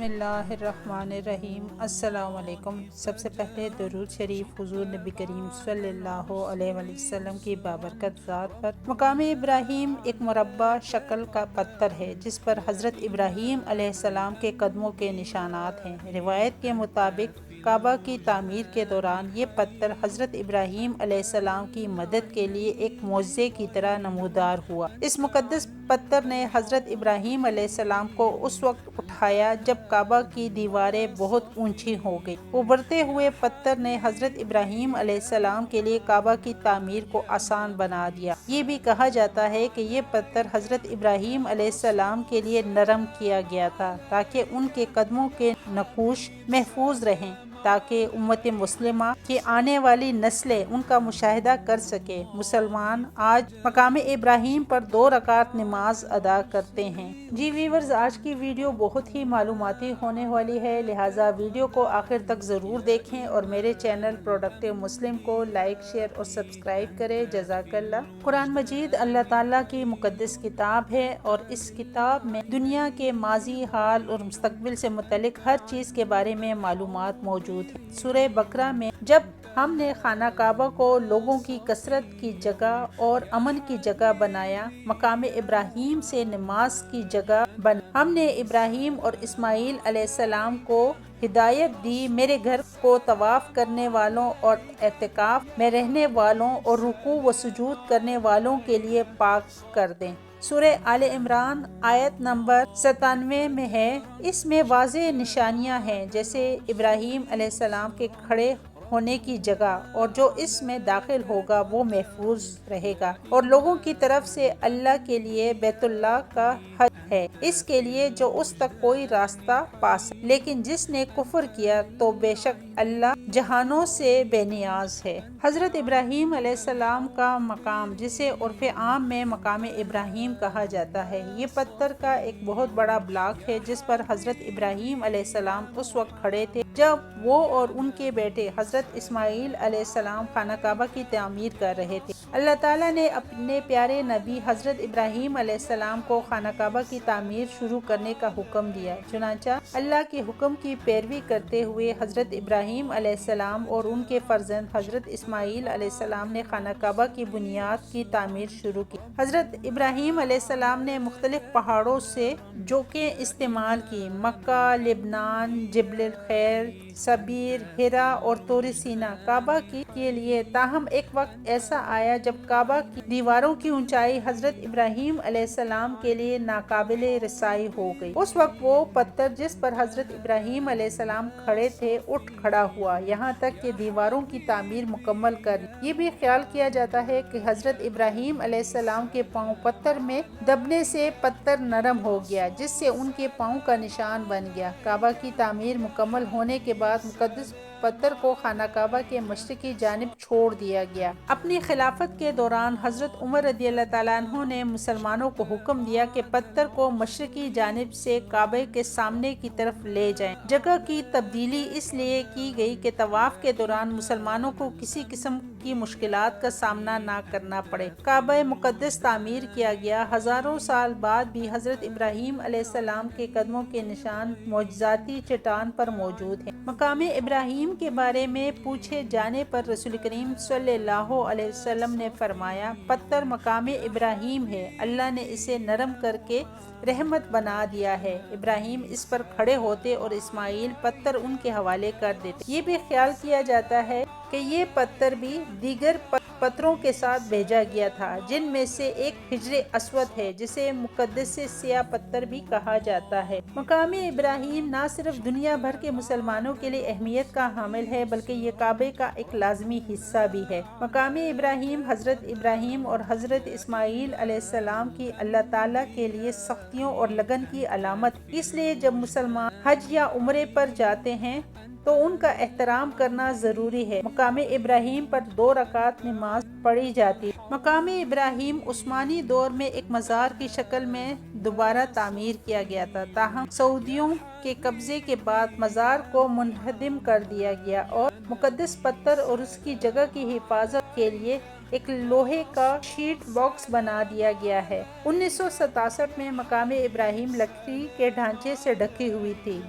बिस्मिल्लाहिर्रहमानिर्रहीम। अस्सलाम वालेकुम। सबसे पहले दरूद शरीफ हुजूर नबी करीम सल्लल्लाहु अलैहि वसल्लम की बाबरकत ज़ात पर। मकाम इब्राहीम एक मुरब्बा शक्ल का पत्थर है जिस पर हज़रत इब्राहीम अलैहिस्सलाम के कदमों के निशानात हैं। रिवायत के मुताबिक काबा की तामीर के दौरान ये पत्थर हज़रत इब्राहीम अलैहिस्सलाम की मदद के लिए एक मोज़े की तरह नमूदार हुआ। इस मुक़द्दस पत्थर ने हज़रत इब्राहीम अलैहिस्सलाम को उस वक्त उठाया जब काबा की दीवारें बहुत ऊंची हो गई। उभरते हुए पत्थर ने हज़रत इब्राहीम अलैहिस्सलाम के लिए काबा की तामीर को आसान बना दिया। ये भी कहा जाता है कि ये पत्थर हज़रत इब्राहीम अलैहिस्सलाम के लिए नरम किया गया था ताकि उनके कदमों के नकूश महफूज रहें, ताकि उम्मत मुस्लिमा की आने वाली नस्लें उनका मुशाहिदा कर सके। मुसलमान आज मकाम इब्राहीम पर 2 रकात नमाज अदा करते हैं। जी व्यूअर्स, आज की वीडियो बहुत ही मालूमाती होने वाली है, लिहाजा वीडियो को आखिर तक ज़रूर देखें और मेरे चैनल प्रोडक्टिव मुस्लिम को लाइक, शेयर और सब्सक्राइब करें। जज़ाकल्लाह। कुरान मजीद अल्लाह ताला की मुक़द्दस किताब है और इस किताब में दुनिया के माजी, हाल और मुस्तक़बिल से मुतल्लिक हर चीज़ के बारे में मालूमात मौजूद है। सूरह बकरा में जब हमने खाना काबा को लोगों की कसरत की जगह और अमन की जगह बनाया, मकाम इब्राहीम से नमाज की जगह बना। हमने इब्राहीम और इस्माईल अलैहिस्सलाम को हिदायत दी, मेरे घर को तवाफ करने वालों और एतिकाफ में रहने वालों और रुकू व सुजूद करने वालों के लिए पाक कर दें। सूरह आले इमरान आयत नंबर 97 में है। इसमें वाज़ेह निशानियां हैं, जैसे इब्राहीम अलैहिस्सलाम के खड़े होने की जगह, और जो इसमें दाखिल होगा वो महफूज रहेगा और लोगों की तरफ से अल्लाह के लिए बैतुल्लाह का हज है, इसके लिए जो उस तक कोई रास्ता पा सके। लेकिन जिसने कुफ्र किया तो बेशक अल्लाह जहानों से बेनियाज है। हज़रत इब्राहीम अलैहिस्सलाम का मकाम, जिसे उर्फ़ आम में मकाम इब्राहीम कहा जाता है, ये पत्थर का एक बहुत बड़ा ब्लॉक है जिस पर हज़रत इब्राहीम अलैहिस्सलाम उस वक्त खड़े थे जब वो और उनके बेटे हज़रत इस्माईल अलैहिस्सलाम खाना काबा की तामीर कर रहे थे। अल्लाह ताला ने अपने प्यारे नबी हज़रत इब्राहीम अलैहिस्सलाम को खाना काबा की तामीर शुरू करने का हुक्म दिया। चुनांचा अल्लाह के हुक्म की पैरवी करते हुए हज़रत इब्राहीम अलैहिस्सलाम और उनके फर्जंद हज़रत इस्माईल अलैहिस्सलाम ने खाना काबा की बुनियाद की तामीर शुरू की। हज़रत इब्राहीम अलैहिस्सलाम ने मुख्तलिफ पहाड़ों से जोकें इस्तेमाल की। मक्का, लिबनान, जबल खैर, सबीर, हिरा और तोर सीना काबा के लिए। ताहम एक वक्त ऐसा आया जब काबा की दीवारों की ऊंचाई हज़रत इब्राहीम अलैहिस्सलाम के लिए नाकाबिले रसाई हो गई। उस वक्त वो पत्थर जिस पर हज़रत इब्राहीम अलैहिस्सलाम खड़े थे उठ खड़ा हुआ, यहाँ तक कि दीवारों की तामीर मुकम्मल कर। ये भी ख्याल किया जाता है कि हज़रत इब्राहीम अलैहिस्सलाम के पाँव पत्थर में दबने से पत्थर नरम हो गया, जिससे उनके पाँव का निशान बन गया। काबा की तामीर मुकम्मल होने के बाद मुकद्दस पत्थर को खाना काबा के मशरिकी जानिब छोड़ दिया गया। अपनी खिलाफत के दौरान हज़रत उमर रज़ियल्लाहु ताला अन्हु ने मुसलमानों को हुक्म दिया कि पत्थर को मशरिकी जानिब से काबे के सामने की तरफ ले जाएं। जगह की तब्दीली इसलिए की गई कि तवाफ के दौरान मुसलमानों को किसी किस्म की मुश्किलात का सामना ना करना पड़े। काबा मुकद्दस तामीर किया गया। हजारों साल बाद भी हज़रत इब्राहीम अलैहिस्सलाम के कदमों के निशान मौजज़ाती चट्टान पर मौजूद हैं। मकाम इब्राहीम के बारे में पूछे जाने पर रसूल करीम सल्लल्लाहु अलैहि वसल्लम ने फरमाया, पत्थर मकाम इब्राहीम है, अल्लाह ने इसे नरम करके रहमत बना दिया है। इब्राहीम इस पर खड़े होते और इस्माईल पत्थर उनके हवाले कर देते। ये भी ख्याल किया जाता है कि ये पत्थर भी दीगर पत्थरों के साथ भेजा गया था, जिनमें से एक हिजर अस्वद है, जिसे मुकद्दस सिया पत्थर भी कहा जाता है। मकाम इब्राहीम न सिर्फ दुनिया भर के मुसलमानों के लिए अहमियत का हामिल है, बल्कि ये काबे का एक लाजमी हिस्सा भी है। मकाम इब्राहीम हज़रत इब्राहीम और हज़रत इस्माईल अलैहिस्सलाम की अल्लाह ताला के लिए सख्तियों और लगन की अलामत, इसलिए जब मुसलमान हज या उम्रे पर जाते हैं तो उनका एहतराम करना जरूरी है। मकाम इब्राहीम पर 2 रकात नमाज पढ़ी जाती। मकाम इब्राहीम उस्मानी दौर में एक मज़ार की शक्ल में दोबारा तामीर किया गया था, ताहम सऊदियों के कब्जे के बाद मज़ार को मुनहदिम कर दिया गया और मुकद्दस पत्थर और उसकी जगह की हिफाजत کے لیے ایک لوہے کا شیٹ باکس بنا دیا گیا ہے۔ 1967 میں مقام ابراہیم لکڑی کے ڈھانچے سے ڈھکی ہوئی تھی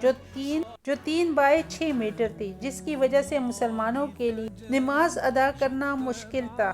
جو 3 بائی 6 میٹر تھی، جس کی وجہ سے مسلمانوں کے لیے نماز ادا کرنا مشکل تھا۔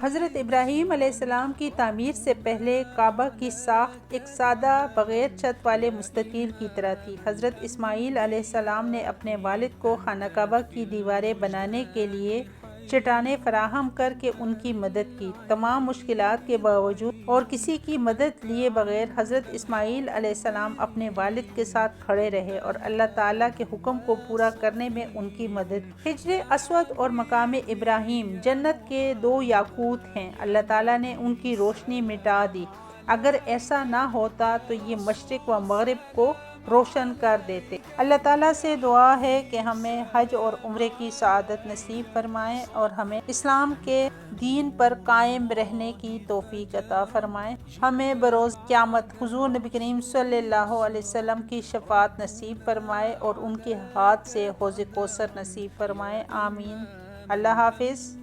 حضرت ابراہیم علیہ السلام کی تعمیر سے پہلے کعبہ کی ساخت ایک سادہ بغیر چھت والے مستطیل کی طرح تھی۔ حضرت اسماعیل علیہ السلام نے اپنے والد کو خانہ کعبہ کی دیواریں بنانے کے لیے چٹانیں فراہم کر کے ان کی مدد کی۔ تمام مشکلات کے باوجود اور کسی کی مدد لیے بغیر حضرت اسماعیل علیہ السلام اپنے والد کے ساتھ کھڑے رہے اور اللہ تعالیٰ کے حکم کو پورا کرنے میں ان کی مدد کی۔ حجر اسود اور مقام ابراہیم جنت کے 2 یاقوت ہیں۔ اللہ تعالیٰ نے ان کی روشنی مٹا دی۔ اگر ایسا نہ ہوتا تو یہ مشرق و مغرب کو روشن کر دیتے۔ اللہ تعالیٰ سے دعا ہے کہ ہمیں حج اور عمرے کی سعادت نصیب فرمائے اور ہمیں اسلام کے دین پر قائم رہنے کی توفیق عطا فرمائے۔ ہمیں بروز قیامت حضور نبی کریم صلی اللہ علیہ وسلم کی شفاعت نصیب فرمائے اور ان کے ہاتھ سے حوض کوثر نصیب فرمائے۔ آمین۔ اللہ حافظ۔